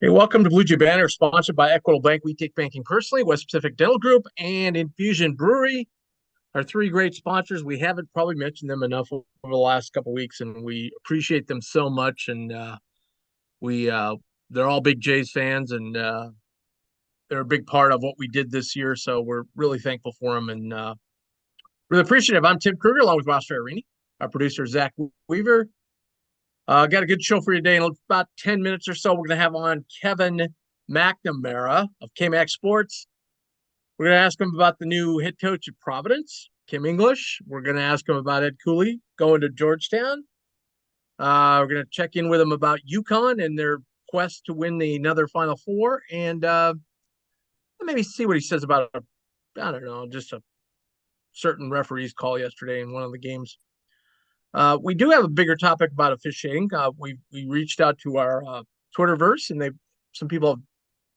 Hey, welcome to Bluejay Banter, sponsored by Equitable Bank. We take banking personally. West Pacific Dental Group and Infusion Brewery are three great sponsors. We haven't probably mentioned them enough over the last couple of weeks, and we appreciate them so much. And we they're all big Jays fans, and they're a big part of what we did this year. So we're really thankful for them and really appreciative. I'm Tim Kruger, along with Ross Ferrarini, our producer Zach Weaver. Got a good show for you today. In about 10 minutes or so, we're going to have on Kevin McNamara of KMAX Sports. We're going to ask him about the new head coach at Providence, Kim English. We're going to ask him about Ed Cooley going to Georgetown. We're going to check in with him about UConn and their quest to win another Final Four, and maybe see what he says about I don't know, just a certain referee's call yesterday in one of the games. We do have a bigger topic about officiating. We reached out to our Twitterverse, and some people have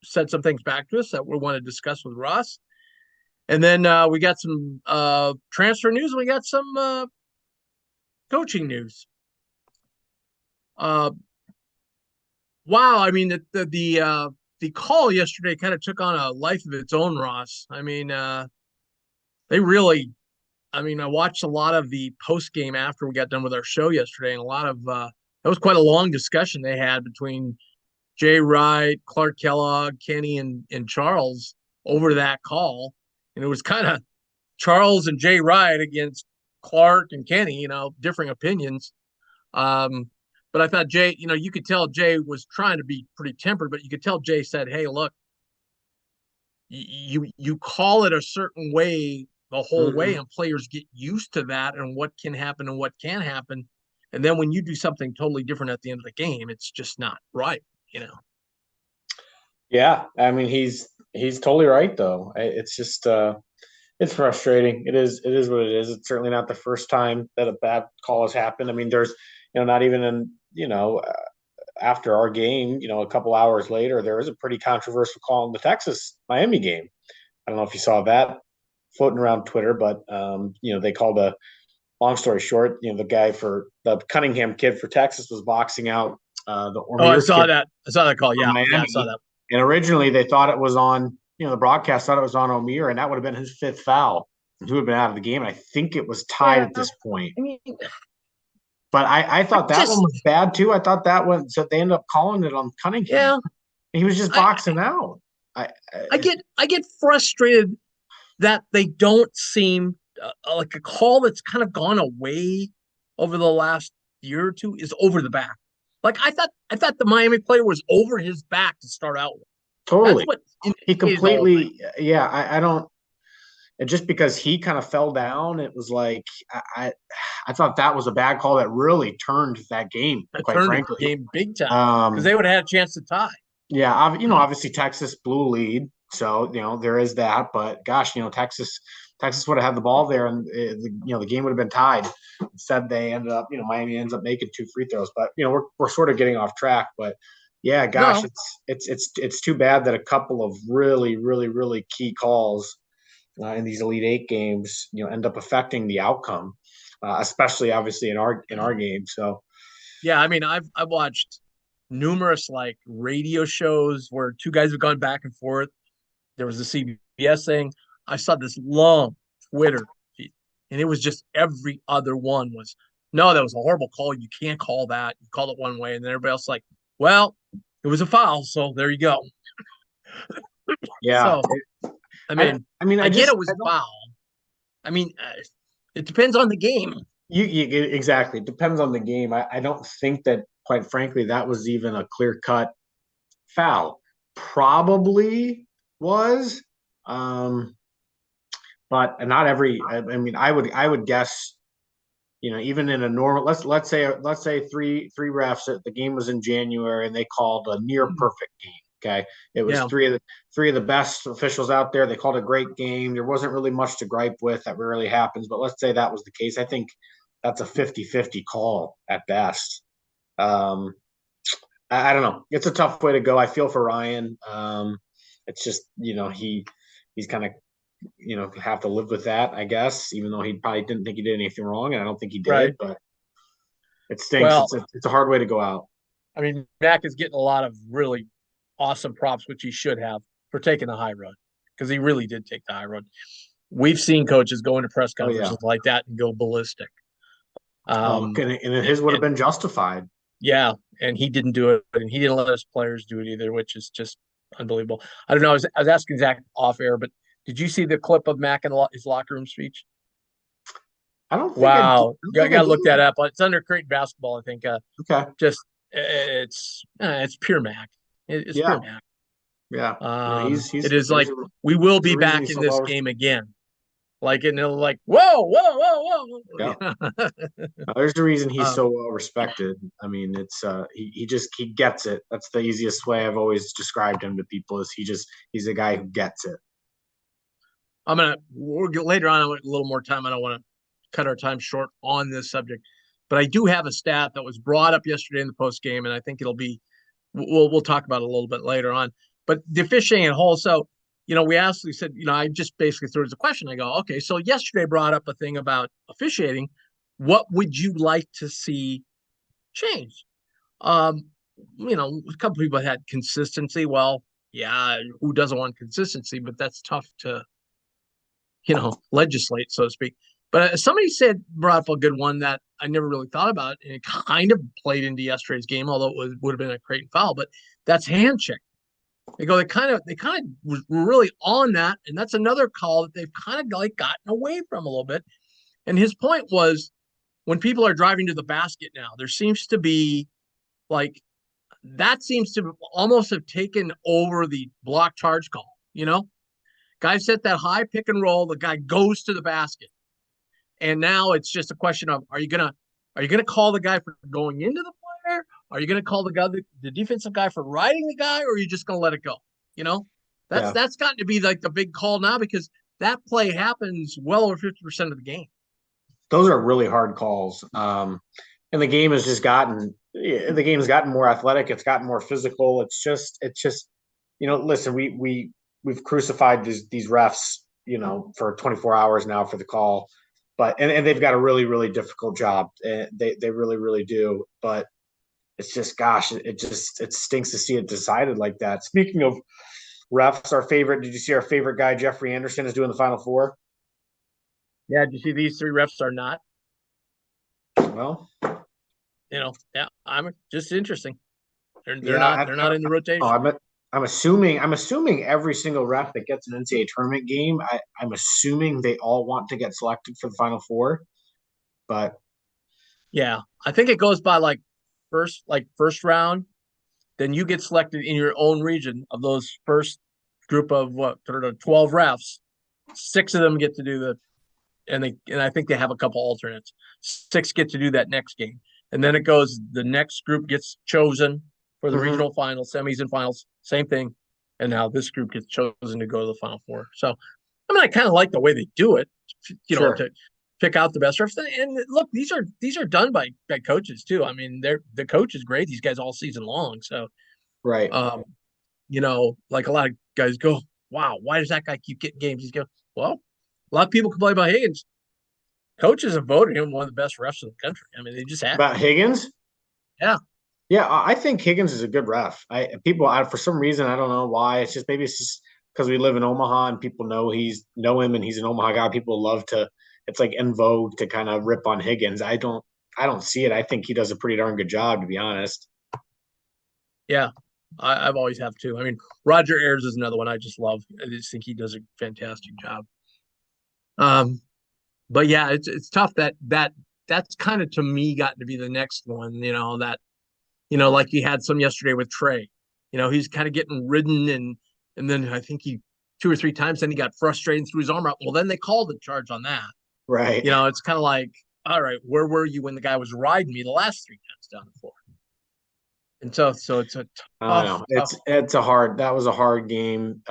said some things back to us that we want to discuss with Ross. And then we got some transfer news. We got some coaching news. Wow, I mean the call yesterday kind of took on a life of its own, Ross. I mean, they really. I mean, I watched a lot of the post game after we got done with our show yesterday, and a lot of that was quite a long discussion they had between Jay Wright, Clark Kellogg, Kenny, and Charles over that call. And it was kind of Charles and Jay Wright against Clark and Kenny, differing opinions. But I thought Jay, you could tell Jay was trying to be pretty tempered, but you could tell Jay said, "Hey, look, you call it a certain way the whole way, and players get used to that and what can happen and what can't happen. And then when you do something totally different at the end of the game, it's just not right." Yeah, I mean he's totally right though. It's just it's frustrating. It is what it is. It's certainly not the first time that a bad call has happened. I mean, there's not even after our game, a couple hours later, there was a pretty controversial call in the Texas Miami game. I don't know if you saw that floating around Twitter, but they called a long story short, the guy for the Cunningham kid for Texas was boxing out the Oh, I Ormeer saw kid that. I saw that call. from Yeah, I saw Miami. that. And originally they thought it was on, the broadcast thought it was on O'Meara, and that would have been his fifth foul. And he would have been out of the game. And I think it was tied Yeah, at this point. I mean, But I I thought that one just was bad too. I thought that one, so they ended up calling it on Cunningham. yeah, He was just I boxing out. I get frustrated that they don't seem like a call that's kind of gone away over the last year or two is over the back. Like I thought the Miami player was over his back to start out with. That's Totally. what He indicated the whole thing. completely, yeah. I don't. And just because he kind of fell down, it was like I thought that was a bad call that really turned that game, That quite turned the frankly. game big time because Um, they would have had a chance to tie. yeah, obviously Texas blew a lead, so there is that. But gosh, Texas would have had the ball there, and the game would have been tied. Instead, they ended up, Miami ends up making two free throws. But we're sort of getting off track. But yeah, gosh, No, it's too bad that a couple of really really really key calls in these Elite Eight games, end up affecting the outcome, especially obviously in our game. So yeah, I mean I've watched numerous like radio shows where two guys have gone back and forth. There was a CBS thing. I saw this long Twitter feed, and it was just every other one was, no, that was a horrible call. You can't call that. You called it one way, and then everybody else like, well, it was a foul, so there you go. yeah, So I I mean, I mean I get it I was don't. foul. I mean, it depends on the game. You exactly. It depends on the game. I don't think that, quite frankly, that was even a clear cut foul. Probably was, um, but not every. I mean, I would guess. Even in a normal, let's say three refs. The game was in January, and they called a near perfect game. Okay, it was Yeah, three of the best officials out there. They called a great game. There wasn't really much to gripe with. That rarely happens, but let's say that was the case. I think that's a 50-50 call at best. Um, I don't know. It's a tough way to go. I feel for Ryan. It's just he's kind of have to live with that, I guess. Even though he probably didn't think he did anything wrong, and I don't think he did, right. but it stinks. Well, It's a hard way to go out. I mean, Mac is getting a lot of really awesome props, which he should have, for taking the high road, because he really did take the high road. We've seen coaches go into press Oh yeah. conferences like that and go ballistic. Oh, and his would have been justified. Yeah, and he didn't do it, and he didn't let his players do it either, which is just unbelievable. I don't know. I was asking Zach off air, but did you see the clip of Mac in his locker room speech? I don't think I did. Wow, I got to look that up. It's under Creighton basketball, I think. Okay. Just it's pure Mac. It's Yeah. pure Mac. Yeah. No, It is like, a, we will there's a be reason back he's in so this well. game again. Like, and they're like, whoa, whoa, whoa, Yeah. whoa. There's the reason he's um, so well respected. I mean, it's he gets it. That's the easiest way I've always described him to people is he's a guy who gets it. we'll get later on. I want a little more time. I don't want to cut our time short on this subject, but I do have a stat that was brought up yesterday in the post game, and I think we'll talk about it a little bit later on. But the officiating at whole, so we actually said, I just basically threw it as a question. I go, okay, so yesterday brought up a thing about officiating. What would you like to see change? Um, a couple people had consistency. Well, yeah, who doesn't want consistency? But that's tough to legislate, so to speak. But somebody brought up a good one that I never really thought about, and it kind of played into yesterday's game, although would have been a Creighton foul. But that's hand check. They kind of were really on that, and that's another call that they've kind of like gotten away from a little bit. And his point was, when people are driving to the basket now, there seems to be like that seems to almost have taken over the block charge call. Guy set that high pick and roll, the guy goes to the basket. And now it's just a question of, are you gonna call the guy for going into the player? Are you gonna call the defensive guy for riding the guy, or are you just gonna let it go? You know, that's Yeah. that's gotten to be like the big call now, because that play happens well over 50% of the game. Those are really hard calls. And the game's gotten more athletic. It's gotten more physical. It's just, listen, we've crucified these refs, for 24 hours now for the call, and they've got a really, really difficult job. They really, really do. But it's just, gosh, it stinks to see it decided like that. Speaking of refs, did you see our favorite guy, Jeffrey Anderson, is doing the Final Four? Yeah, do you see these three refs are not? Well, Yeah, I'm just interesting. They're yeah, not they're not in the oh, rotation. I'm assuming every single ref that gets an NCAA tournament game, I'm assuming they all want to get selected for the Final Four. But Yeah, I think it goes by like first round, then you get selected in your own region of those first group of 12 refs. Six of them get to do and I think they have a couple alternates. Six get to do that next game. And then it goes, the next group gets chosen for the mhm, regional finals, semis and finals, same thing. And now this group gets chosen to go to the Final Four. So, I kind of like the way they do it, sure, to pick out the best refs. And look, these are done by coaches too. The coach is great. These guys all season long. So, right. um, like a lot of guys go, wow, why does that guy keep getting games? He's going, well, a lot of people complain about Higgins. Coaches have voted him one of the best refs in the country. They just have. About Higgins, Yeah. yeah, I think Higgins is a good ref. For some reason, I don't know why. Maybe it's just because we live in Omaha and people know him and he's an Omaha guy. People love to. It's like in vogue to kind of rip on Higgins. I don't see it. I think he does a pretty darn good job, to be honest. Yeah. I've always have too. Roger Ayers is another one I just love. I just think he does a fantastic job. Um, but yeah, it's tough that's kind of to me gotten to be the next one, like you had some yesterday with Trey. He's kind of getting ridden, and then I think he two or three times, then he got frustrated and threw his arm out. Well, then they called the charge on that. Right. It's kind of like, all right, where were you when the guy was riding me the last three times down the floor? And so it's a I tough, know tough. that was a hard game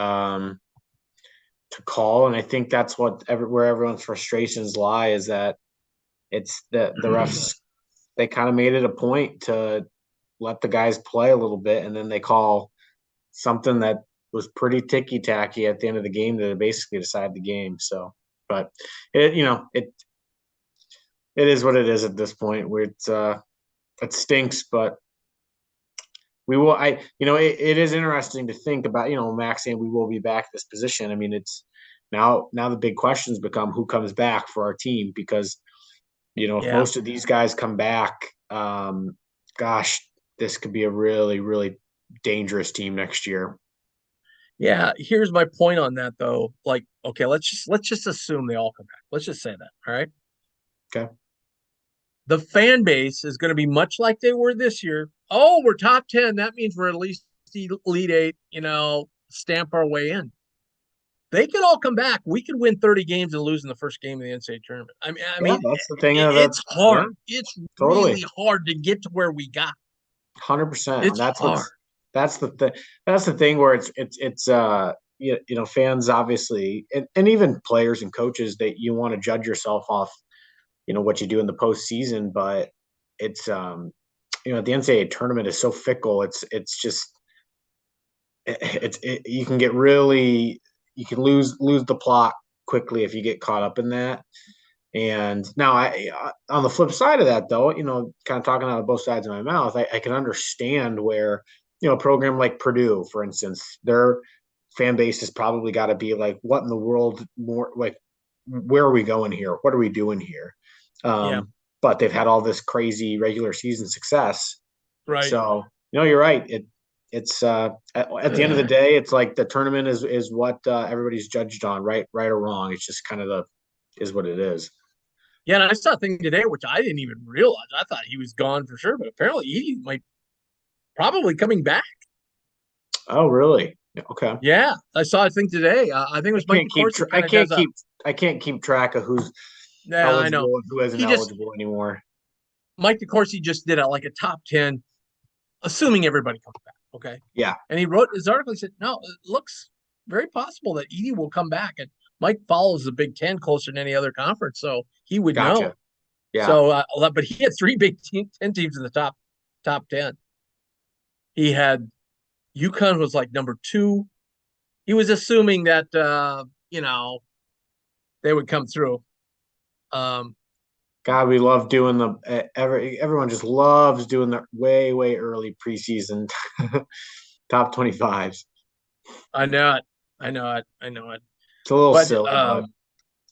to call, and I think that's where everyone's frustrations lie is that it's the refs. They kind of made it a point to let the guys play a little bit, and then they call something that was pretty ticky tacky at the end of the game to basically decide the game. So, but it is what it is at this point. Where it stinks, but we will. It is interesting to think about. Max saying we will be back this position. I mean, it's now the big questions become who comes back for our team because if Yeah. most of these guys come back, gosh, this could be a really, really dangerous team next year. Yeah, here's my point on that though. Like, okay, let's just assume they all come back. Let's just say that. All right. Okay. The fan base is going to be much like they were this year. Oh, we're top 10. That means we're at least Elite Eight, stamp our way in. They could all come back. We could win 30 games and lose in the first game of the NCAA tournament. I Yeah, mean, that's the thing. it's Yeah, hard. It's totally. really hard to get to where we got. 100%. And It's hard. that's the thing. That's the thing where fans obviously and even players and coaches that you want to judge yourself off, what you do in the postseason, but it's the NCAA tournament is so fickle. It's just you can get really you can lose the plot quickly if you get caught up in that. And now on the flip side of that though, kind of talking out of both sides of my mouth, I can understand where, a program like Purdue, for instance, their fan base has probably got to be like, what in the world more like, where are we going here? What are we doing here? Yeah. But they've had all this crazy regular season success. Right. So, you're right. It's at the end of the day, it's like the tournament is what everybody's judged on, right or wrong. It's just kind of is what it is. Yeah, and I saw a thing today which I didn't even realize. I thought he was gone for sure, but apparently he might probably coming back. Oh, really? Okay. Yeah, I saw a thing today. I think it I was Mike can't keep DeCourcy I kind of can't does a. keep I can't keep track of who's Yeah, I know. eligible and who isn't He just eligible anymore. Mike DeCourcy just did like a top 10, assuming everybody comes back. Okay, Yeah, and he wrote his article. He said, "No, it looks very possible that Edie will come back." And Mike follows the Big Ten closer than any other conference, so he would know. gotcha. Yeah, So, but he had three Ten teams in the top 10. He had UConn was like number two. He was assuming that they would come through. Um, God, we love doing everyone just loves doing the way early preseason top 25s. I know it. I know it. I know it. It's a little But silly, but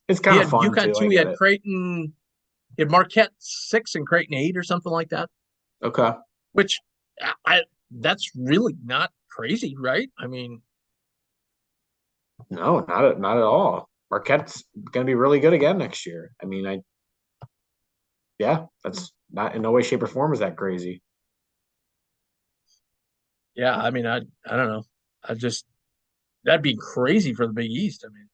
it's he kind of had fun UConn too. I two. He get had it. Creighton. He had Marquette 6 and Creighton 8 or something like that. Okay. Which I that's really not crazy, right? I mean, No, not at all. Marquette's going to be really good again next year. I mean, yeah, that's not in no way, shape, or form is that crazy. yeah. I mean, I don't know. I just that'd be crazy for the Big East. I mean,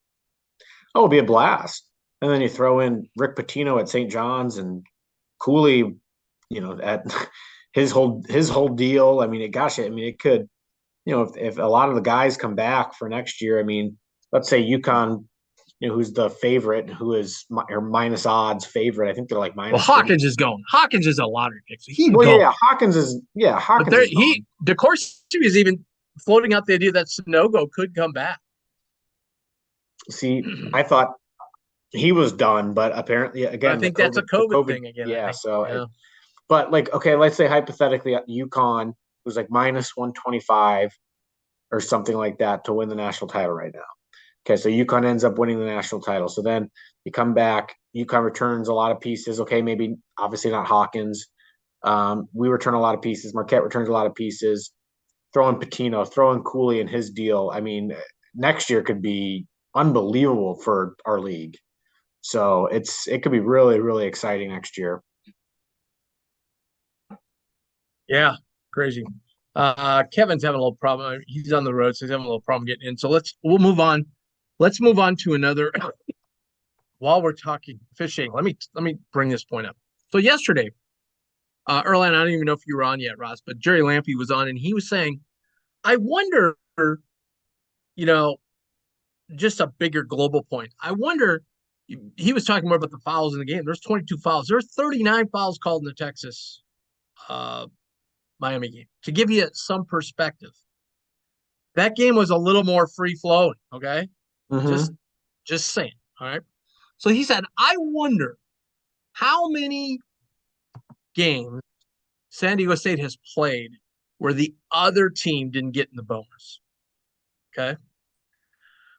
Oh, it'll be a blast. And then you throw in Rick Pitino at St. John's and Cooley, at his whole deal. I mean, it could, if a lot of the guys come back for next year. I mean, let's say UConn, who's the favorite, who is or minus odds favorite. I think they're like well, minus 30. Hawkins is going. Hawkins is a lottery pick, so he's Well, going. But Hawkins there, is gone. DeCourcy is even floating out the idea that Sonogo could come back. See, I thought he was done, but apparently, But I again, think that's a the COVID COVID, thing again. I yeah. think. So, Yeah. but like, okay, let's say hypothetically, UConn was like minus 125 or something like that to win the national title right now. Okay, so UConn ends up winning the national title. So then you come back, UConn returns a lot of pieces. Okay, maybe obviously not Hawkins. We return a lot of pieces. Marquette returns a lot of pieces. Throw in Patino, throw in Cooley and his deal. I mean, next year could be unbelievable for our league. So it could be really, really exciting next year. Yeah. Crazy. Kevin's having a little problem. He's on the road, so he's having a little problem getting in. So we'll move on. Let's move on to another. While we're talking fishing, let me bring this point up. So yesterday, early on, I don't even know if you were on yet, Ross, but Jerry Lampy was on, and he was saying, "I wonder, you know, just a bigger global point. I wonder." He was talking more about the fouls in the game. There's 22 fouls. There's 39 fouls called in the Texas uh, Miami game. To give you some perspective, that game was a little more free flowing. Okay, just Mm-hmm. just saying. All right. So he said, I wonder how many games San Diego State has played where the other team didn't get in the bonus. Okay.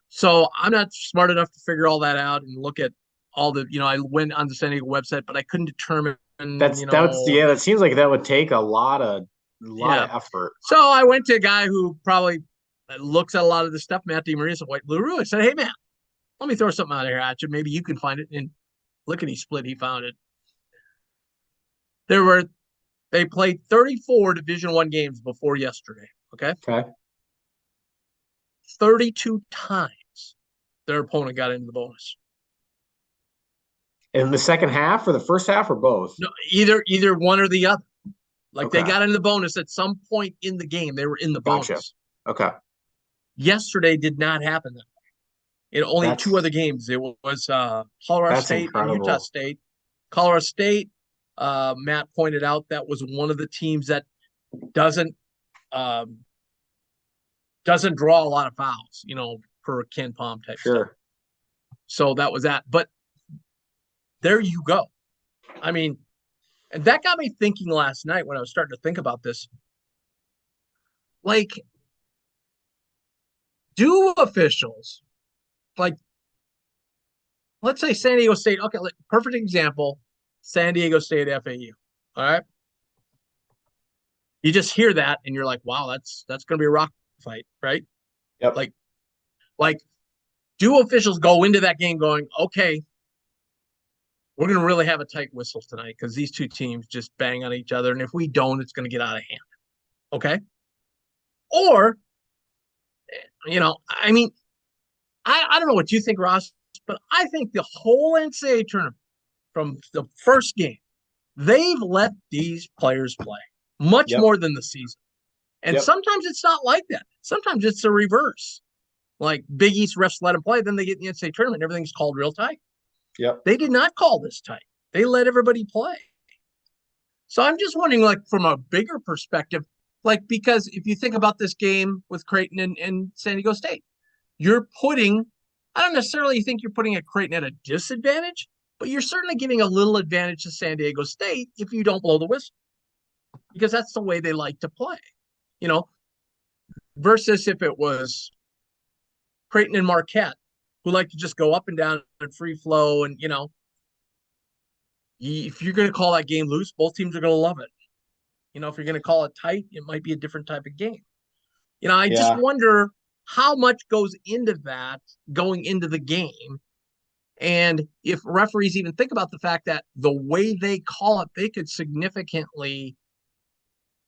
So I'm not smart enough to figure all that out and look at all the, I went on the San Diego website, but I couldn't determine, That seems like that would take a lot of yeah. effort. So I went to a guy who probably looks at a lot of this stuff, Matt DeMaria of White Blue Rule. I said, hey, man, let me throw something out here at you. Maybe you can find it. And lickety split, he found it. They played 34 Division One games before yesterday. Okay. Okay. 32 times their opponent got into the bonus. In the second half or the first half or both? No, either one or the other. Like Okay. they got into the bonus at some point in the game. They were in the Gotcha. bonus. Okay. Yesterday did not happen that way. In only That's two other games. It was Colorado that's State and Utah incredible. State. Colorado State, Matt pointed out that was one of the teams that doesn't draw a lot of fouls, per Ken Palm type stuff. Sure. So that was that. But there you go. I mean, and that got me thinking last night when I was starting to think about this. Like, do officials, like, let's say San Diego State, okay, perfect example, San Diego State FAU. All right. You just hear that and you're like, wow, that's gonna be a rock fight, right? Yep. Like, do officials go into that game going, okay, we're gonna really have a tight whistle tonight because these two teams just bang on each other, and if we don't, it's gonna get out of hand. Okay. Or, I mean, I don't know what you think, Ross, but I think the whole NCAA tournament from the first game, they've let these players play much Yep. more than the season. And Yep. sometimes it's not like that. Sometimes it's the reverse. Like Big East refs let them play, then they get in the NCAA tournament, everything's called real tight. Yep. They did not call this tight. They let everybody play. So I'm just wondering, like, from a bigger perspective, like, because if you think about this game with Creighton and San Diego State, I don't necessarily think you're putting a Creighton at a disadvantage, but you're certainly giving a little advantage to San Diego State if you don't blow the whistle, because that's the way they like to play, versus if it was Creighton and Marquette, who like to just go up and down and free flow. And, if you're going to call that game loose, both teams are going to love it. If you're going to call it tight, it might be a different type of game. I just wonder how much goes into that going into the game. And if referees even think about the fact that the way they call it, they could significantly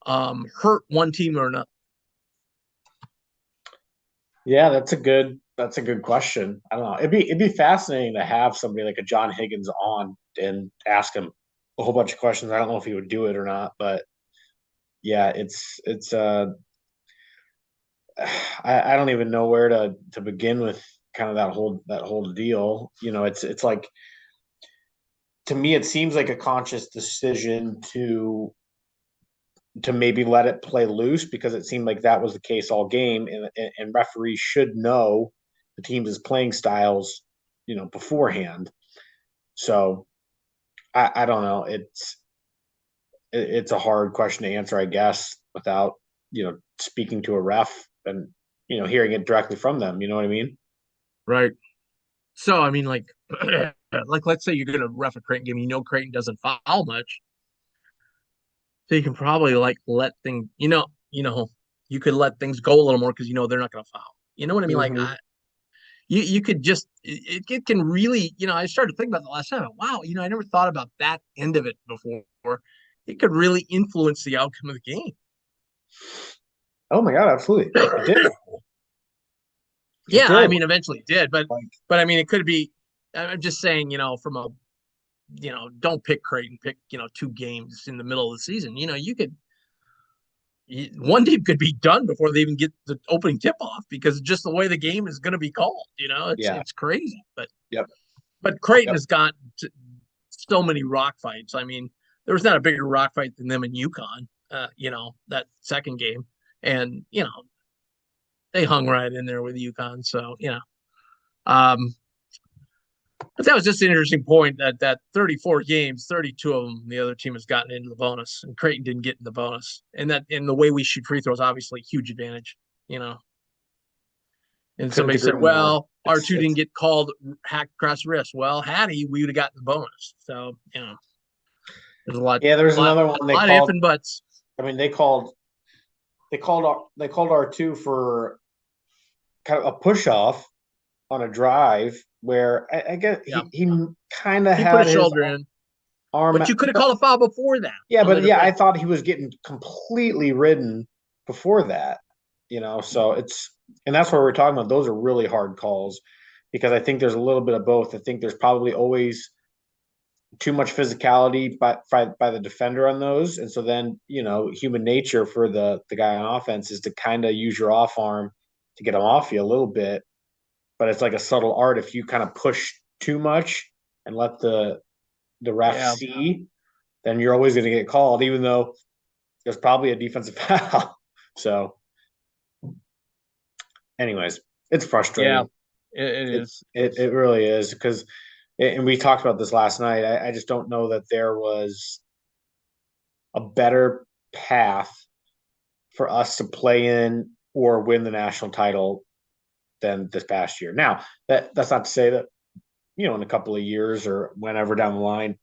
hurt one team or another. Yeah, that's a good question. I don't know. It'd be fascinating to have somebody like a John Higgins on and ask him a whole bunch of questions. I don't know if he would do it or not, but yeah, it's I don't even know where to begin with kind of that whole deal. It's like, to me it seems like a conscious decision to maybe let it play loose, because it seemed like that was the case all game, and referees should know the teams' playing styles, beforehand. So I don't know. It's a hard question to answer, I guess, without speaking to a ref and hearing it directly from them. You know what I mean? Right. So, I mean, like, let's say you're going to ref a Creighton game. Creighton doesn't foul much. So you can probably let things, you could let things go a little more because they're not going to foul. You know what I mean? Mm-hmm. You could just it can really, I started thinking about the last time. Wow, I never thought about that end of it before. It could really influence the outcome of the game. Oh my God, absolutely. It did. Yeah, I mean, eventually it did, but Like, I mean, it could be. I'm just saying, from a, don't pick Creighton, pick 2 games in the middle of the season. You could. One team could be done before they even get the opening tip off because just the way the game is going to be called, it's crazy. But yep. Creighton Yep. has got so many rock fights. I mean, there was not a bigger rock fight than them in UConn, that second game. And, they hung right in there with UConn. So, um, But that was just an interesting point that 34 games, 32 of them, the other team has gotten into the bonus, and Creighton didn't get in the bonus. And that in the way we shoot free throws, obviously, huge advantage, you know. And Couldn't somebody agree said, more. well, R2 didn't get called hack across wrist. Well, had he, we would have gotten the bonus. So, there's a lot, Yeah, there's lot, another one they lot of if called. and buts. I mean, they called R2 for kind of a push off on a drive where I guess Yeah. he kind of He put a had his shoulder in, arm. but you could have called a foul before that Yeah, on the but yeah, I defense. thought he was getting completely ridden before that. So and that's what we're talking about. Those are really hard calls because I think there's a little bit of both. I think there's probably always too much physicality by the defender on those, and so then human nature for the guy on offense is to kind of use your off arm to get him off you a little bit, but it's like a subtle art if you kind of push too much and let the ref Yeah. see, then you're always going to get called, even though there's probably a defensive foul. So, anyways, it's Yeah. frustrating. It It is. it really is because, and we talked about this last night. I just don't know that there was a better path for us to play in or win the national title than this past year. Now, that's not to say that in a couple of years or whenever down the line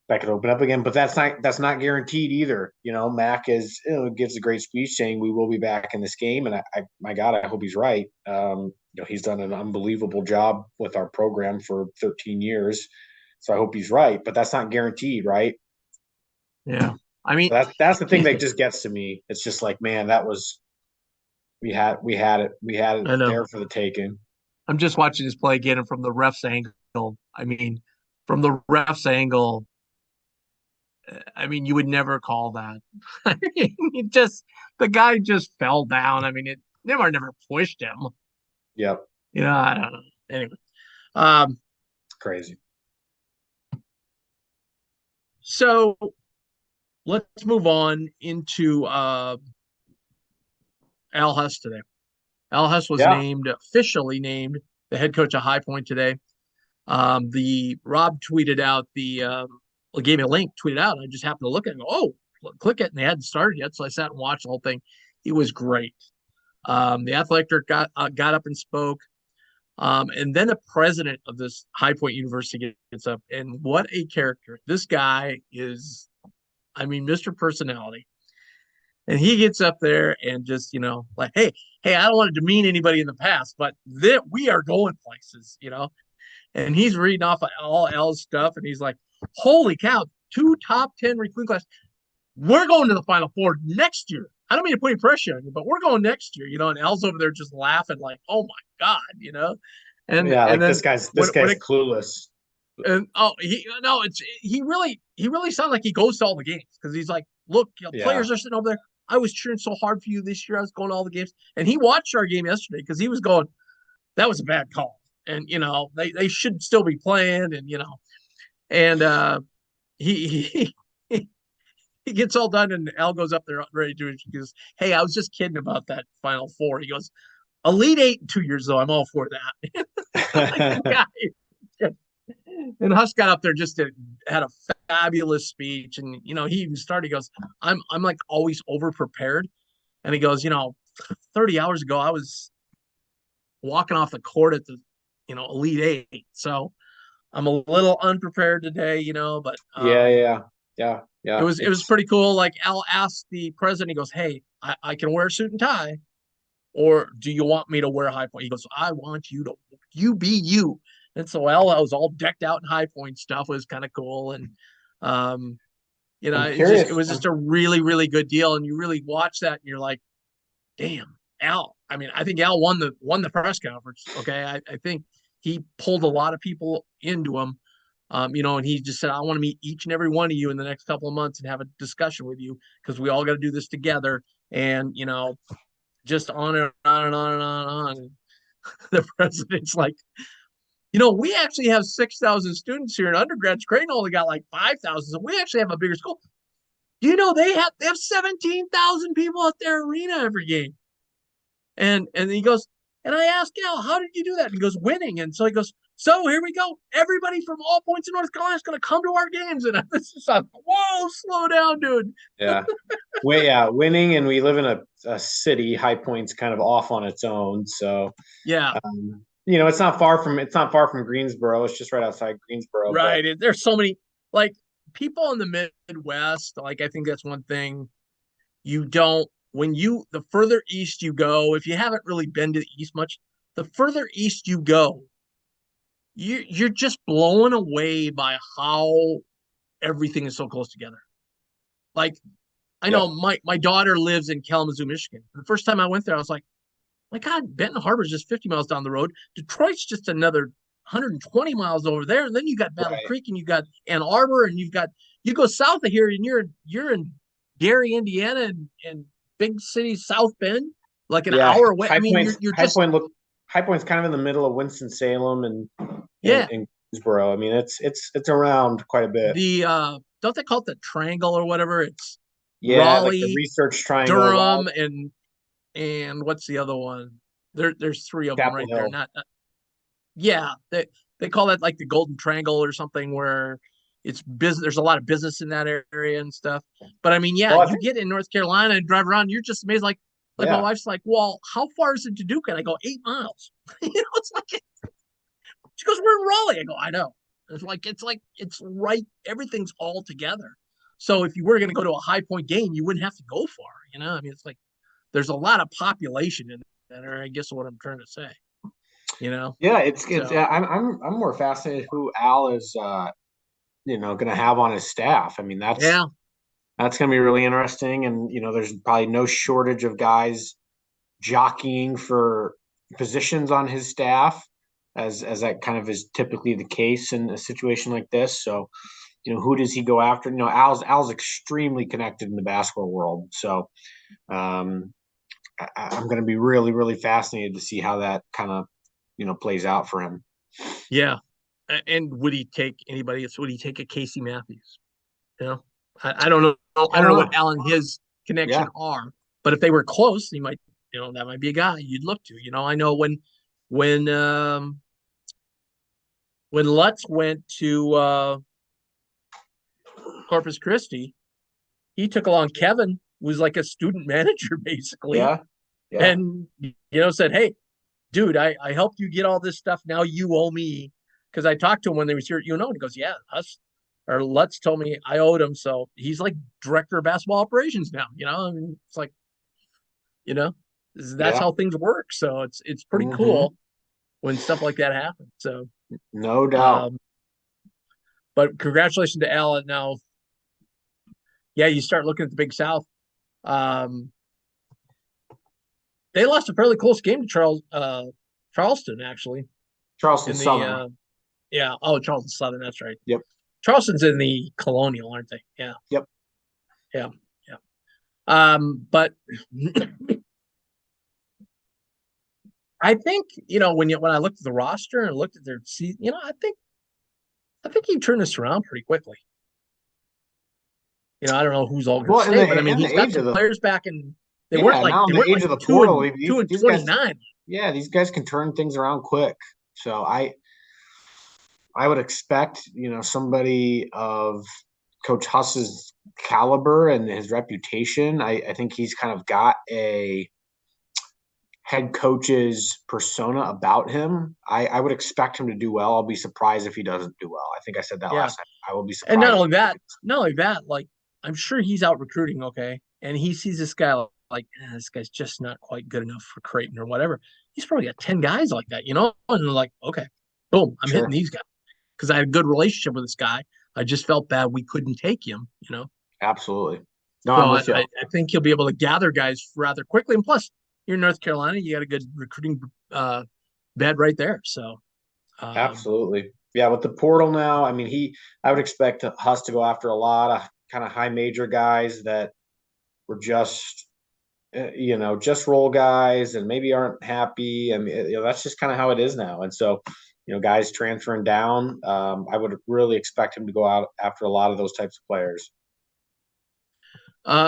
that could open up again, but that's not guaranteed either. Mac gives a great speech saying we will be back in this game, and my God, I hope he's right. He's done an unbelievable job with our program for 13 years, so I hope he's right. But that's not guaranteed, right? Yeah. I mean, That's the thing that just gets to me. It's just like, man, that was we had it I know. there for the taking. I'm just watching this play again, and from the ref's angle, from the ref's angle, you would never call that. I mean, the guy just fell down. I mean, it never pushed him. Yep, I don't know. Anyway, um, crazy. so let's move on into Al Huss today. Al Huss was Yeah, officially named the head coach of High Point today. The Rob tweeted out gave me a link, tweeted out. And I just happened to look at it and go, oh, click it. And they hadn't started yet. So I sat and watched the whole thing. It was great. The athletic director got up and spoke. And then the president of this High Point University gets up. And what a character. This guy is, Mr. Personality. And he gets up there and just, like, hey, I don't want to demean anybody in the past, but we are going places. And he's reading off of all L's stuff, and he's like, holy cow, 2 top 10 recruiting class. We're going to the Final Four next year. I don't mean to put any pressure on you, but we're going next year, and L's over there just laughing like, oh my God. And yeah. and Like then this when guy's it clueless. and oh he no it's he really sounds like he goes to all the games because he's like, look, Yeah, players are sitting over there. I was cheering so hard for you this year. I was going to all the games, and he watched our game yesterday because he was going, that was a bad call, and they should still be playing, and he he gets all done, and Al goes up there ready to do it. He goes, hey, I was just kidding about that Final Four. He goes, Elite Eight in 2 years though, I'm all for that. Like, guy. And Huss got up there had a fabulous speech, and he even started. He goes, I'm like always over prepared, and he goes, 30 hours ago I was walking off the court at the Elite Eight, so I'm a little unprepared today, but yeah, yeah, yeah, it yeah. was pretty cool. Like Al asked the president, he goes, hey, I can wear a suit and tie, or do you want me to wear High Point? He goes, I want you be you. And so Al was all decked out in High Point stuff. It was kind of cool. And um, I'm it curious. was just a really, really good deal. And you really watch that and you're like, damn, Al. I think Al won the press conference. Okay. I think he pulled a lot of people into him. And he just said, I want to meet each and every one of you in the next couple of months and have a discussion with you because we all got to do this together. And, just on and on and on and on and on. The president's like, we actually have 6,000 students here in undergrads. Creighton only got like 5,000. So we actually have a bigger school. Do you know they have 17,000 people at their arena every game? And he goes, and I asked Al, how did you do that? And he goes, winning. And so he goes, So here we go. Everybody from all points in North Carolina is going to come to our games, and this is like, whoa, slow down, dude. Yeah. Well, yeah, winning, and we live in a city. High Point's kind of off on its own, so Yeah, it's not far from Greensboro. It's just right outside Greensboro. But right. There's so many like people in the Midwest. Like I think that's one thing you don't when you the further east you go. If you haven't really been to the east much, the further east you go, you're just blown away by how everything is so close together. Like I yeah, know my daughter lives in Kalamazoo, Michigan. The first time I went there, I was like, my God, Benton Harbor is just 50 miles down the road. Detroit's just another 120 miles over there. And then you got Battle right, Creek and you got Ann Arbor and you go south of here and you're in Gary, Indiana and big city South Bend, like an yeah. hour away. I High mean, Point's you're High just Point look High Point's kind of in the middle of Winston Salem yeah. and Greensboro. I mean, it's around quite a bit. The don't they call it the triangle or whatever? It's Yeah, like the Raleigh, Research Triangle, Raleigh, Durham, and what's the other one? There's three of them Chapel right there. Hill. Not yeah, they call that like the Golden Triangle or something where it's business. There's a lot of business in that area and stuff. But I mean, yeah, Well, I you think get in North Carolina and drive around, you're just amazed. Like my yeah, wife's like, well, how far is it to Duke? And I go 8 miles. It's like she goes, we're in Raleigh. I go, I know. It's right. Everything's all together. So if you were going to go to a High Point game, you wouldn't have to go far. I mean, it's like there's a lot of population in that, or I guess what I'm trying to say. You know, yeah. It's so I'm more fascinated who Al is going to have on his staff. I mean, yeah, that's going to be really interesting. And, there's probably no shortage of guys jockeying for positions on his staff, as that kind of is typically the case in a situation like this. So, who does he go after? Al's extremely connected in the basketball world. So, um, I'm going to be really, really fascinated to see how that kind of, plays out for him. yeah. And would he take anybody else? Would he take a Casey Matthews? You know, I don't know. I I don't don't know what know. Allen his Yeah. connection are, but if they were close, he might. That might be a guy you'd look to. I know when when Lutz went to Corpus Christi, he took along Kevin, who was like a student manager basically, Yeah. Yeah. and said, "Hey, dude, I helped you get all this stuff. Now you owe me." Because I talked to him when they was here at UNO, and he goes, "Yeah, us or Lutz told me I owed him." So he's like director of basketball operations now. I mean, it's like you know, that's Yeah. how things work. So it's pretty Hmm. cool when stuff like that happens. So, No doubt. um, but congratulations to Allen. Now, yeah, you start looking at the Big South. Um, they lost a fairly close game to Charleston actually Charleston in the Southern. yeah. Oh, Charleston Southern. That's right. Yep. Charleston's in the Colonial, aren't they? Yeah, Yep. yeah, yeah. But I think when I looked at the roster and looked at their season, I think he turned this around pretty quickly. I don't know who's all going to Well, in stay, the but I mean, in he's the got age some of the players back, and they weren't yeah, like now in they the weren't age like of the two portal, and two and these twenty guys, nine. yeah, these guys can turn things around quick. So I would expect, somebody of Coach Huss's caliber and his reputation. I think he's kind of got a head coach's persona about him. I would expect him to do well. I'll be surprised if he doesn't do well. I think I said that Yeah, last time. I will be and surprised. not only that, like I'm sure he's out recruiting, okay, and he sees this guy like this guy's just not quite good enough for Creighton or whatever. He's probably got 10 guys like that, and they're like, okay, boom, I'm hitting Sure. these guys because I had a good relationship with this guy. I just felt bad we couldn't take him. Absolutely. No, So I'm I, with you. I think he'll be able to gather guys rather quickly. And plus, you're in North Carolina, you got a good recruiting bed right there. So, um, Absolutely. Yeah, with the portal now, I mean, I would expect Huss to go after a lot of kind of high major guys that were just role guys and maybe aren't happy. I mean, that's just kind of how it is now. And so, guys transferring down, I would really expect him to go out after a lot of those types of players.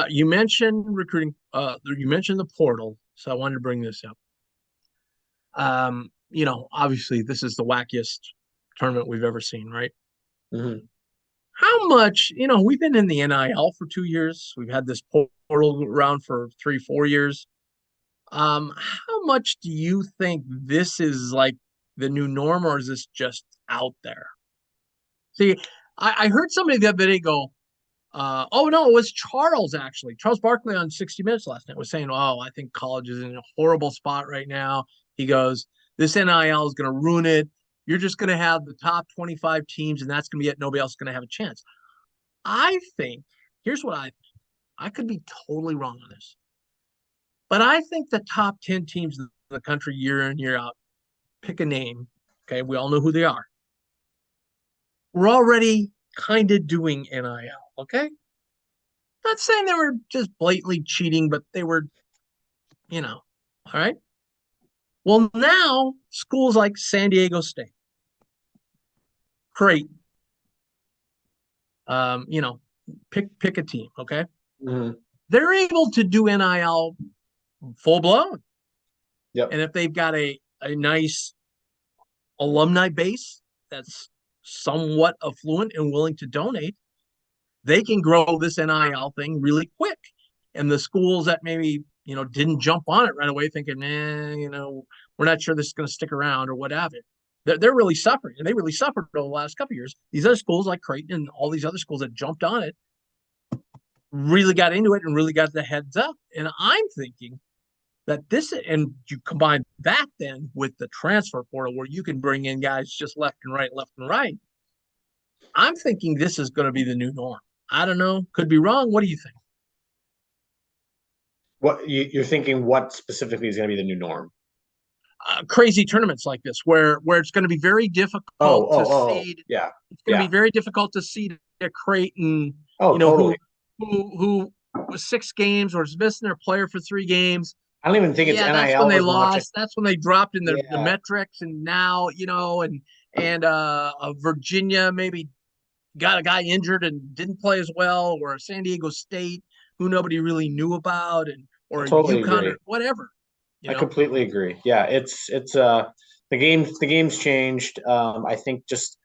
you mentioned recruiting. You mentioned the portal, so I wanted to bring this up. Obviously, this is the wackiest tournament we've ever seen, right? Mhm. How much, we've been in the NIL for 2 years. We've had this portal around for 3, 4 years. How much do you think this is like the new norm, or is this just out there? See, I heard somebody the other day go, oh no, it was Charles actually. Charles Barkley on 60 Minutes last night was saying, oh, I think college is in a horrible spot right now. He goes, this NIL is going to ruin it. You're just going to have the top 25 teams, and that's going to be it. Nobody else is going to have a chance. I think, here's what I think. I could be totally wrong on this, but I think the top 10 teams in the country year in, year out, pick a name. Okay. We all know who they are. We're already kind of doing NIL. Okay. Not saying they were just blatantly cheating, but they were, all right. Well, now schools like San Diego State, Creighton, pick a team, okay? Mhm. They're able to do NIL full blown. Yep. And if they've got a nice alumni base that's somewhat affluent and willing to donate, they can grow this NIL thing really quick. And the schools that maybe, didn't jump on it right away thinking, we're not sure this is going to stick around or what have you. They're really suffering. And they really suffered over the last couple of years. These other schools like Creighton and all these other schools that jumped on it really got into it and really got the heads up. And I'm thinking that this, and you combine that then with the transfer portal where you can bring in guys just left and right, left and right. I'm thinking this is going to be the new norm. I don't know. Could be wrong. What do you think? What you're thinking? What specifically is going to be the new norm? Crazy tournaments like this, where it's going to be very Oh, difficult to oh, oh, seed. yeah, It's going to yeah. be very difficult to seed a Creighton, Oh, who totally. who was 6 games or is missing their player for 3 games. I don't even think it's Yeah, that's when NIL they as much. lost. That's when they dropped in the Yeah, metrics, and now and Virginia maybe got a guy injured and didn't play as well, or San Diego State who nobody really knew about, and I or totally UConn agree. or whatever. You I know, completely agree. Yeah, it's the game's changed. I think just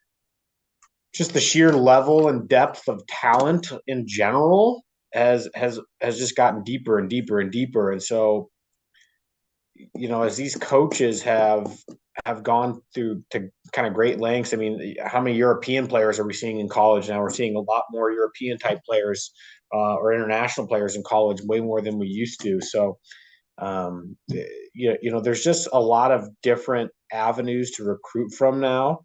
the sheer level and depth of talent in general has just gotten deeper and deeper and deeper. And so, as these coaches have gone through to kind of great lengths. I mean, how many European players are we seeing in college now? We're seeing a lot more European type players or international players in college, way more than we used to. So, um, there's just a lot of different avenues to recruit from now,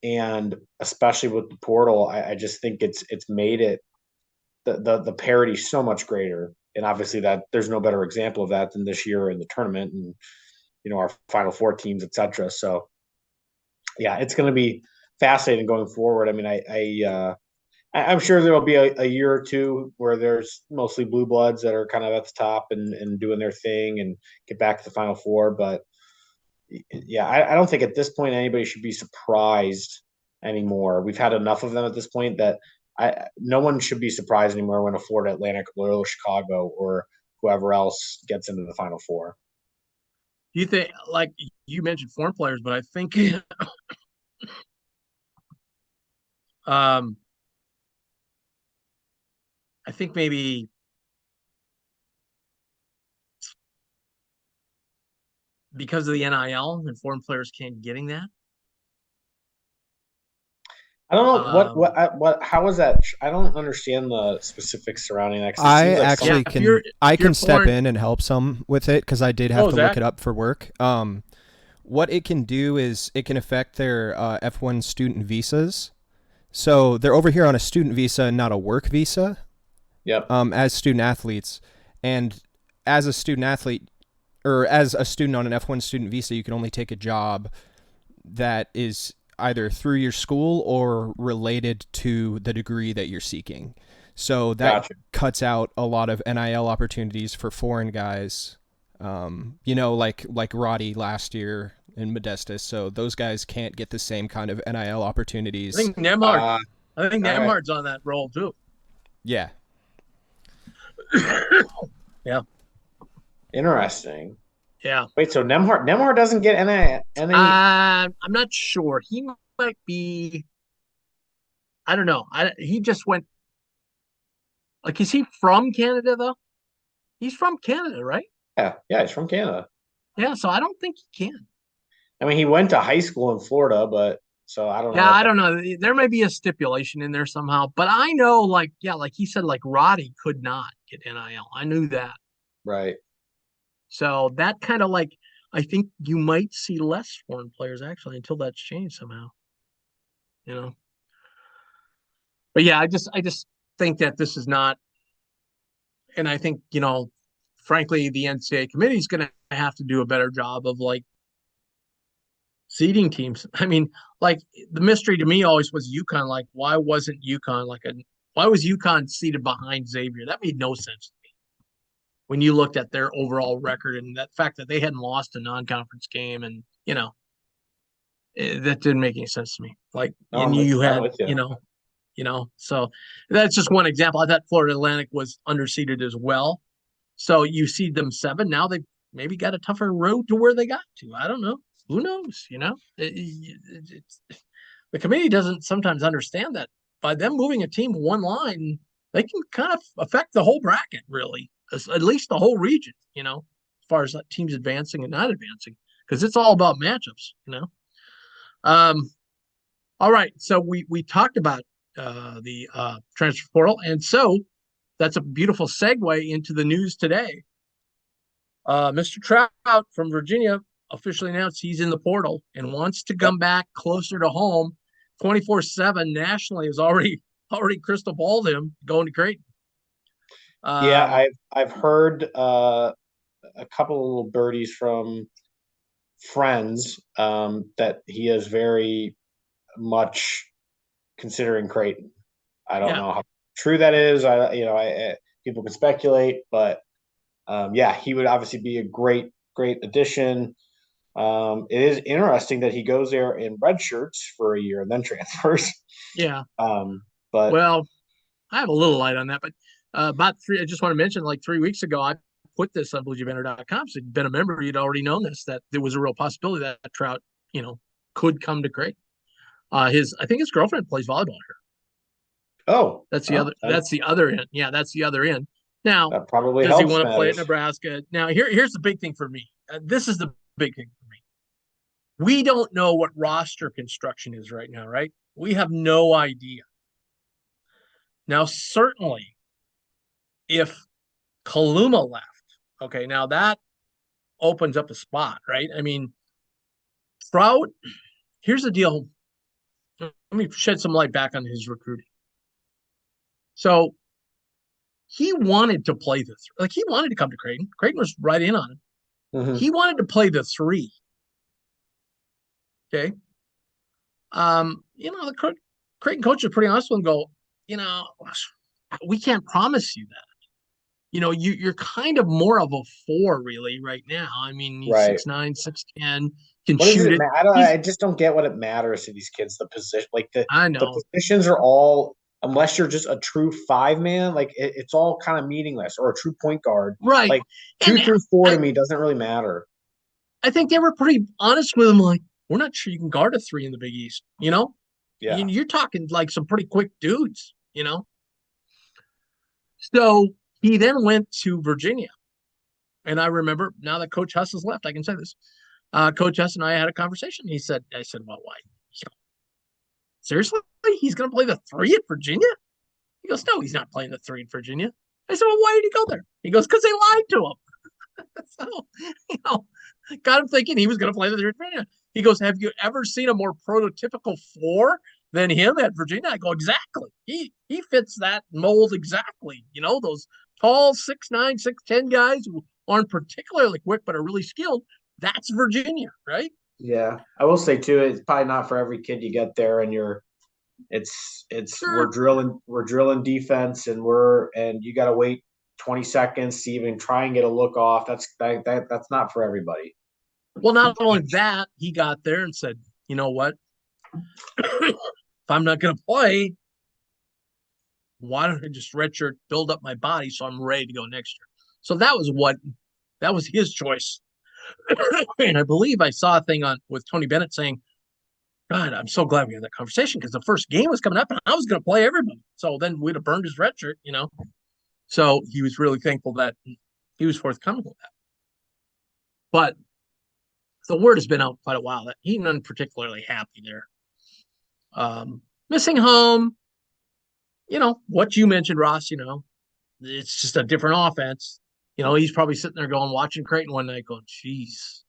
and especially with the portal, I just think it's made it the parity so much greater. And obviously, that there's no better example of that than this year in the tournament, and our Final Four teams, etc. So yeah, it's going to be fascinating going forward. I mean, I'm sure there will be a year or two where there's mostly blue bloods that are kind of at the top and doing their thing and get back to the Final Four. But yeah, I don't think at this point anybody should be surprised anymore. We've had enough of them at this point that no one should be surprised anymore when a Florida Atlantic, Loyola Chicago, or whoever else gets into the Final Four. you think, like you mentioned foreign players, but I think um, I think maybe because of the NIL and foreign players can't getting that. I don't know Um, how is that? I don't understand the specifics surrounding that because it I seems like yeah, actually something. can if I you're can step foreign, in and help some with it because I did have oh to look Zach, it up for work. What it can do is it can affect their F1 student visas. So they're over here on a student visa and not a work visa. Yep. As student athletes, and as a student athlete or as a student on an F1 student visa, you can only take a job that is either through your school or related to the degree that you're seeking. So that Gotcha. cuts out a lot of NIL opportunities for foreign guys. Like Roddy last year in Modestus. So those guys can't get the same kind of NIL I opportunities. think Nemhard, Uh, I think all right. Nemhard's on that roll too. Yeah. Yeah, Interesting. yeah. Wait, so Nemhard doesn't get any. I'm not sure. He might be. I don't know. He just went like, is he from Canada though? He's from Canada, right? Yeah, he's from Canada. Yeah, so I don't think he can. I mean, he went to high school in Florida, but so I don't know Yeah, what I that. don't know. There may be a stipulation in there somehow, but I know, like, yeah, like he said, like Roddy could not get NIL. I knew that. Right. So that kind of like, I think you might see less foreign players actually until that's changed somehow. You know, but yeah, I just think that this is not, and I think frankly, the NCAA committee is going to have to do a better job of like seeding teams. I mean, like the mystery to me always was UConn. Like, why wasn't UConn why was UConn seated behind Xavier? That made no sense to me when you looked at their overall record and that fact that they hadn't lost a non-conference game, and that didn't make any sense to me. Like, No, and you I'm had, with you. so that's just one example. I thought Florida Atlantic was underseeded as well. So you seed them 7. Now they've maybe got a tougher road to where they got to. I don't know. Who knows? The committee doesn't sometimes understand that by them moving a team one line, they can kind of affect the whole bracket, really, at least the whole region, as far as teams advancing and not advancing, because it's all about matchups. Um, all right, so we talked about the transfer portal, and so that's a beautiful segue into the news today. Mr. Trout from Virginia officially announced he's in the portal and wants to Yep. come back closer to home. 24/7 nationally has already crystal balled him going to Creighton. Yeah, Um, I've heard a couple of little birdies from friends that he is very much considering Creighton. I don't yeah, know how true that is. People can speculate, but yeah, he would obviously be a great addition. It is interesting that he goes there in red shirts for a year and then transfers. yeah. Um, but Well, I have a little light on that, but I just want to mention like 3 weeks ago, I put this on BluejayBanter.com. So if you've been a member, you'd already known this, that there was a real possibility that Trout, could come to Creighton. I think his girlfriend plays volleyball here. oh, That's the well, other. That's the other end. Yeah, that's the other end. Now, that probably does he helps want to play at matters. Nebraska? Now, here's the big thing for me. This is the big thing for me. We don't know what roster construction is right now, right? We have no idea. Now, certainly, if Kaluma left, okay, now that opens up a spot, right? I mean, Trout. Here's the deal. Let me shed some light back on his recruiting. So he wanted to play this. Like he wanted to come to Creighton. Creighton was right in on him. Mm-hmm. He wanted to play the 3. Okay. The Creighton coach is pretty honest with him. Go, you know, we can't promise you that. You're kind of more of a 4 really right now. I mean, he's Right. 6'9", 6'10", can What does shoot it it. matter? He's I just don't get what it matters to these kids. The position, like I the know. positions are all, unless you're just a true 5 man, like it's all kind of meaningless. Or a true point guard, Right. like And 2 through 4 to I, me doesn't really matter. I think they were pretty honest with him, like, we're not sure you can guard a 3 in the Big East, Yeah. You're talking like some pretty quick dudes. So he then went to Virginia. And I remember now that Coach Huss has left, I can say this. Coach Huss and I had a conversation. I said, well, why? Seriously? He's going to play the 3 at Virginia? He goes, no, he's not playing the 3 at Virginia. I said, well, why did he go there? He goes, because they lied to him. So, got him thinking he was going to play the 3 at Virginia. He goes, have you ever seen a more prototypical 4 than him at Virginia? I go, exactly. He fits that mold exactly. Those tall 6'9", 6'10" guys who aren't particularly quick but are really skilled. That's Virginia, right? Yeah, I will say too, it's probably not for every kid you get there, and it's Sure. we're drilling defense, and you got to wait 20 seconds to even try and get a look off. That's not for everybody. Well, not only that, he got there and said, you know what? If I'm not going to play, why don't I just redshirt, build up my body so I'm ready to go next year? So that was his choice. And I believe I saw a thing with Tony Bennett saying God, I'm so glad we had that conversation because the first game was coming up and I was going to play everybody. So then we'd have burned his red shirt, So he was really thankful that he was forthcoming with that. But the word has been out quite a while that he's not particularly happy there. Missing home, what you mentioned, Ross, it's just a different offense. He's probably sitting there watching Creighton one night going, geez,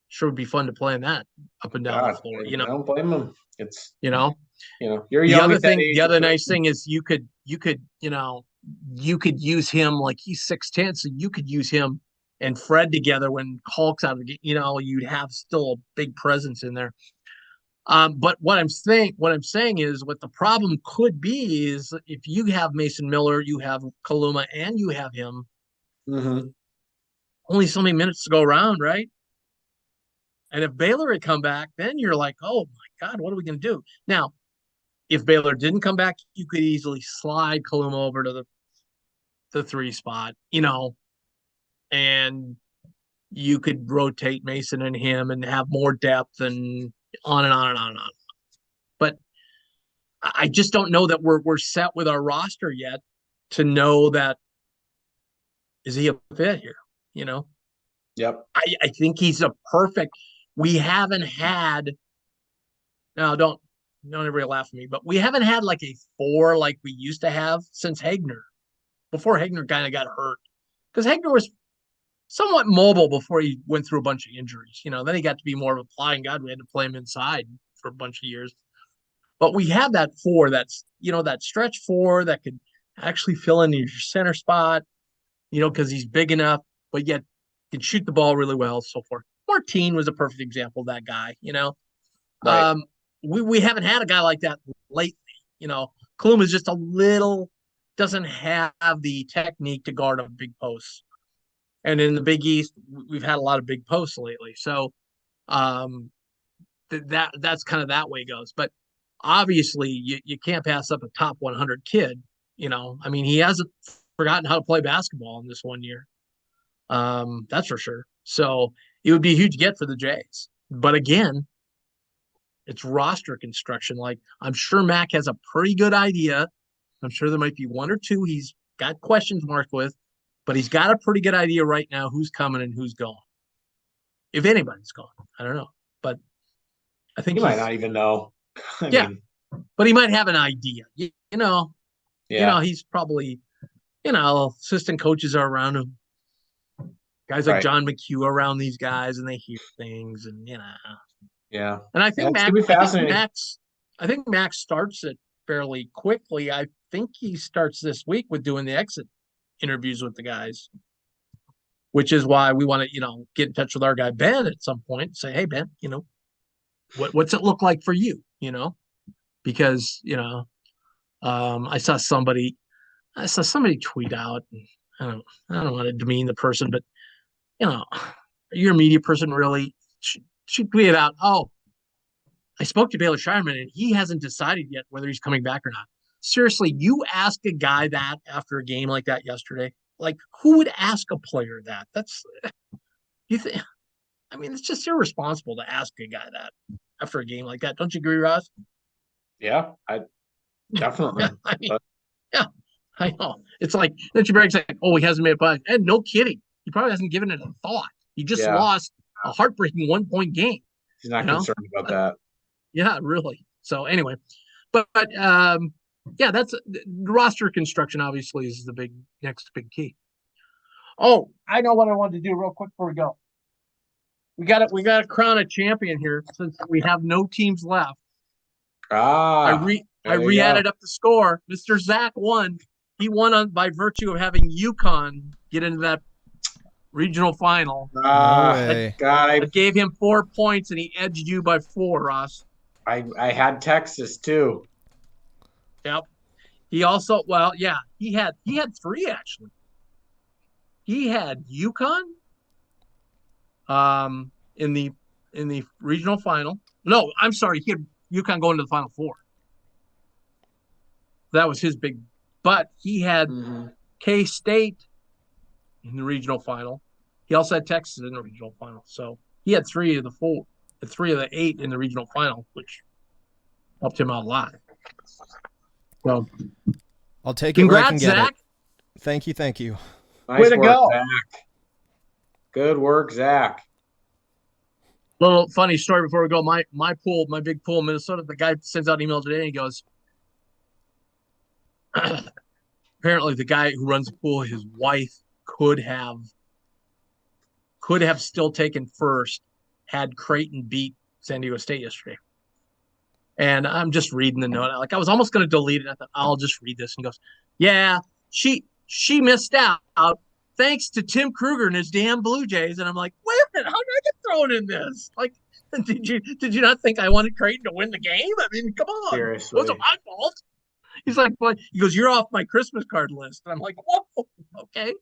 sure would be fun to play in that up and down the floor, I don't blame him. It's you know. You're young at that age. The other nice thing is you could use him like he's 6'10", so you could use him and Fred together when Hulk's out of the game. You'd have still a big presence in there. But what I'm saying is what the problem could be is if you have Mason Miller, you have Kaluma, and you have him, only so many minutes to go around, right? And if Baylor had come back, then you're like, oh my God, what are we going to do? Now, if Baylor didn't come back, you could easily slide Kaluma over to the 3 spot, and you could rotate Mason and him and have more depth and on and on and on and on. But I just don't know that we're set with our roster yet to know that is he a fit here, Yep. I think he's a perfect. We haven't had. Now, don't everybody laugh at me, but we haven't had like a 4 like we used to have since Hagner. Before Hagner kind of got hurt, because Hagner was somewhat mobile before he went through a bunch of injuries. Then he got to be more of a flying god. We had to play him inside for a bunch of years. But we have that 4 that's, that stretch 4 that could actually fill in your center spot, because he's big enough, but yet can shoot the ball really well, so forth. Martin was a perfect example of that guy, Right. We haven't had a guy like that lately. Klum is just a little, doesn't have the technique to guard a big post. And in the Big East, we've had a lot of big posts lately. So that's kind of that way it goes. But obviously, you can't pass up a top 100 kid. He hasn't forgotten how to play basketball in this one year. That's for sure. So it would be a huge get for the Jays. But again, it's roster construction. Like, I'm sure Mac has a pretty good idea. I'm sure there might be 1 or 2 he's got questions marked with, but he's got a pretty good idea right now who's coming and who's going. If anybody's gone, I don't know. But I think he might not even know. I mean, but he might have an idea. Yeah. He's probably, assistant coaches are around him. Guys like John McHugh around these guys, and they hear things, and Yeah. And I think I think Max starts it fairly quickly. I think he starts this week with doing the exit interviews with the guys, which is why we want to, get in touch with our guy Ben at some point and say, hey Ben, what's it look like for you? Because I saw somebody tweet out, and I don't want to demean the person, but you're a media person, really. She tweeted out, oh, I spoke to Baylor Shireman and he hasn't decided yet whether he's coming back or not. Seriously, you ask a guy that after a game like that yesterday? Like, who would ask a player that? It's just irresponsible to ask a guy that after a game like that. Don't you agree, Ross? Yeah, I definitely. Yeah, I know. It's like, then she breaks like, oh, he hasn't made a putt. And no kidding. He probably hasn't given it a thought. He just lost a heartbreaking 1-point game. He's not concerned about that. Yeah, really. So anyway, but that's the roster construction. Obviously, is the next big key. Oh, I know what I wanted to do real quick before we go. We got to crown a champion here since we have no teams left. I re-added up the score. Mr. Zach won. He won by virtue of having UConn get into that regional final. I gave him 4 points, and he edged you by 4, Ross. I had Texas too. Yep. He also, he had 3 actually. He had UConn in the regional final. No, I'm sorry, he had UConn going to the Final Four. That was his big, but he had K-State in the regional final. He also had Texas in the regional final. So he had 3 of the 8 in the regional final, which Helped him out a lot. So, I'll take it where I can congrats, get Zach. it. Thank you, thank you. Nice Way to work, go. Zach. Good work, Zach. Little funny story before we go. My pool, my big pool in Minnesota, the guy sends out an email today and he goes, apparently the guy who runs the pool, his wife could have still taken first had Creighton beat San Diego State yesterday. And I'm just reading the note. Like I was almost going to delete it. I thought I'll just read this. And he goes, yeah, she missed out thanks to Tim Kruger and his damn Blue Jays. And I'm like, wait a minute, how did I get thrown in this? Like, did you not think I wanted Creighton to win the game? I mean, come on, Seriously. it wasn't my fault. He's like, well, he goes, you're off my Christmas card list. And I'm like, whoa, okay.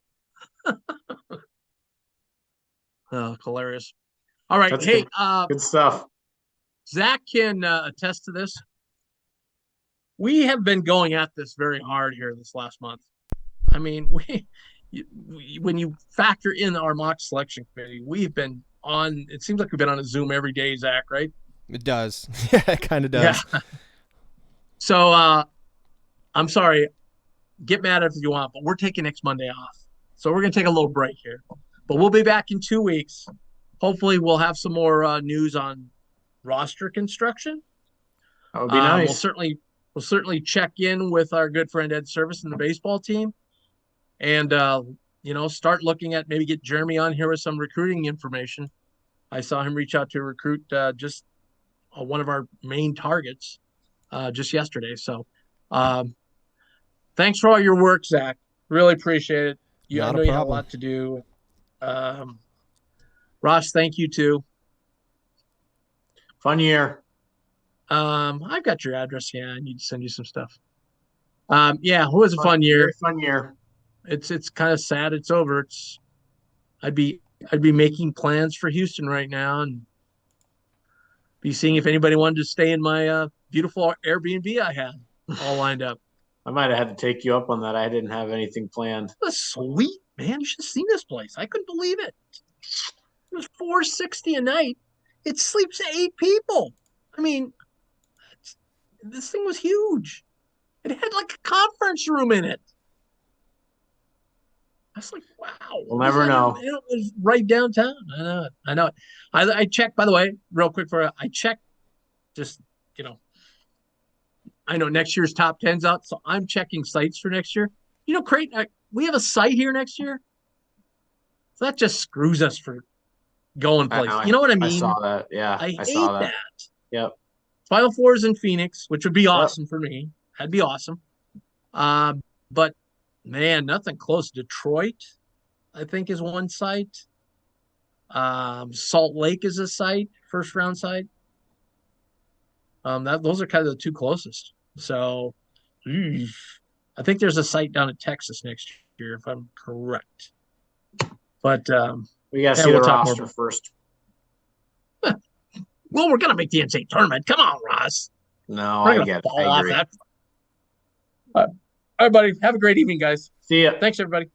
Oh, hilarious. All right. That's Hey, good stuff. Zach can attest to this. We have been going at this very hard here this last month. I mean, when you factor in our mock selection committee, we've been on, it seems like we've been on a Zoom every day, Zach, right? It does. Yeah, it kind of does. Yeah. So I'm sorry. Get mad if you want, but we're taking next Monday off. So we're going to take a little break here. But we'll be back in 2 weeks. Hopefully we'll have some more news on roster construction. That would be nice. We'll certainly check in with our good friend Ed Service and the baseball team, and start looking at maybe get Jeremy on here with some recruiting information. I saw him reach out to recruit just one of our main targets just yesterday. So thanks for all your work, Zach. Really appreciate it. I know you have a lot to do. Ross, thank you too. Fun year. I've got your address. Yeah, I need to send you some stuff. Yeah, it was a fun year. Fun year. It's kind of sad it's over. I'd be making plans for Houston right now and be seeing if anybody wanted to stay in my beautiful Airbnb I had all lined up. I might have had to take you up on that. I didn't have anything planned. That's sweet, man. You should have seen this place. I couldn't believe it. It was $460 a night. It sleeps 8 people. I mean, this thing was huge. It had like a conference room in it. I was like, wow. We'll never know. It was right downtown. I know it. I checked, by the way, real quick I checked just, I know next year's top 10's out, so I'm checking sites for next year. Creighton, we have a site here next year. So that just screws us for going places. You know what I mean? I saw that. Yeah. I saw that. Yep. Final Four is in Phoenix, which would be awesome for me. That'd be awesome. But man, nothing close. Detroit, I think, is one site. Salt Lake is a site, first round site. Those are kind of the 2 closest. So I think there's a site down in Texas next year, if I'm correct. But we got to see the roster first. Well, we're going to make the NCAA tournament. Come on, Ross. No, I get it. I agree. All right, buddy. Have a great evening, guys. See ya. Thanks, everybody.